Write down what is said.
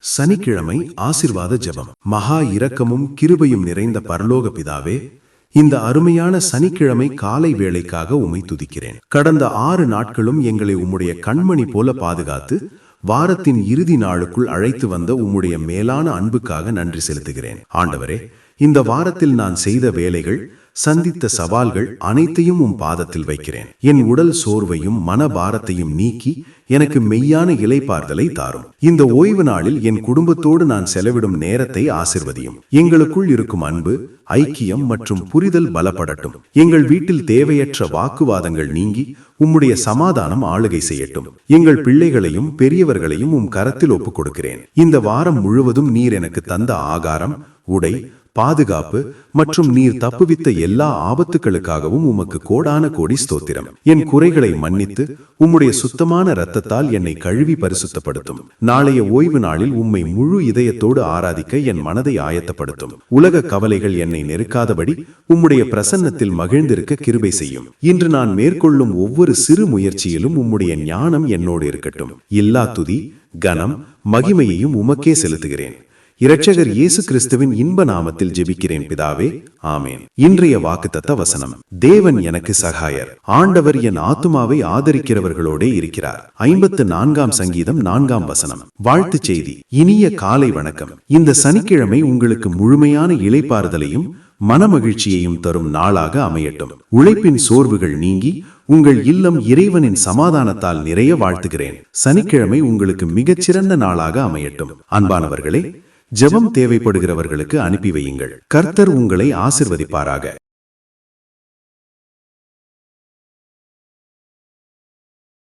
சனிக்கிழமை ஆசிர்வாத ஜெபம். மகா இரக்கமும் கிருபையும் நிறைந்த பரலோக பிதாவே, இந்த அருமையான சனிக்கிழமை காலை வேளைக்காக உம்மை துதிக்கிறேன். கடந்த 6 நாட்களும் எங்களை உம்முடைய கண்மணி போல பாதுகாத்து வாரத்தின் இறுதி நாளுக்குள் அழைத்து வந்த உம்முடைய மேலான அன்புக்காக நன்றி செலுத்துகிறேன். ஆண்டவரே, இந்த வாரத்தில் நான் செய்த வேலைகள், சந்தித்த சவால்கள் அனைத்தையும் உம் பாதத்தில் வைக்கிறேன். என் உடல் சோர்வையும் மனபாரத்தையும் நீக்கி எனக்கு மெய்யான இளைப்பாறுதலை தாரும். இந்த ஓய்வு நாளில் என் குடும்பத்தோடு நான் செலவிடும் நேரத்தை ஆசிர்வதியும். எங்களுக்குள் இருக்கும் அன்பு, ஐக்கியம் மற்றும் புரிதல் பலப்படட்டும். எங்கள் வீட்டில் தேவையற்ற வாக்குவாதங்கள் நீங்கி உம்முடைய சமாதானம் ஆளுகை செய்யட்டும். எங்கள் பிள்ளைகளையும் பெரியவர்களையும் உம் கரத்தில் ஒப்புக் கொடுக்கிறேன். இந்த வாரம் முழுவதும் நீர் எனக்கு தந்த ஆகாரம், உடை, பாதுகாப்பு மற்றும் நீர் தப்புவித்த எல்லா ஆபத்துகளுக்காகவும் உமக்கு கோடான கோடி ஸ்தோத்திரம். என் குறைகளை மன்னித்து உம்முடைய சுத்தமான இரத்தத்தால் என்னை கழுவி பரிசுத்தப்படுத்தும். நாளைய ஓய்வு நாளில் உம்மை முழு இதயத்தோடு ஆராதிக்க என் மனதை ஆயத்தப்படுத்தும். உலக கவலைகள் என்னை நெருக்காதபடி உம்முடைய பிரசன்னத்தில் மகிழ்ந்திருக்க கிருபை செய்யும். இன்று நான் மேற்கொள்ளும் ஒவ்வொரு சிறு முயற்சியிலும் உம்முடைய ஞானம் என்னோடு இருக்கட்டும். எல்லா துதி, கனம், மகிமையையும் உமக்கே செலுத்துகிறேன். இரட்சகர் இயேசு கிறிஸ்துவின் இன்ப நாமத்தில் ஜெபிக்கிறேன் பிதாவே, ஆமேன். இன்றைய வாக்குத்தத்த வசனம்: தேவன் எனக்கு சகாயர், ஆண்டவர் என் ஆத்துமாவை ஆதரிக்கிறவர்களோடே இருக்கிறார். 54ஆம் சங்கீதம் 4ஆம் வசனம். வாழ்த்துச் செய்தி: இனிய காலை வணக்கம். இந்த சனிக்கிழமை உங்களுக்கு முழுமையான இளைப்பாறுதலையும் மனமகிழ்ச்சியையும் தரும் நாளாக அமையட்டும். உழைப்பின் சோர்வுகள் நீங்கி உங்கள் இல்லம் இறைவனின் சமாதானத்தால் நிறைய வாழ்த்துகிறேன். சனிக்கிழமை உங்களுக்கு மிகச்சிறந்த நாளாக அமையட்டும். அன்பானவர்களே, ஜெபம் தேவைப்படுகிறவர்களுக்கு அனுப்பி வையுங்கள். கர்த்தர் உங்களை ஆசிர்வதிப்பாராக.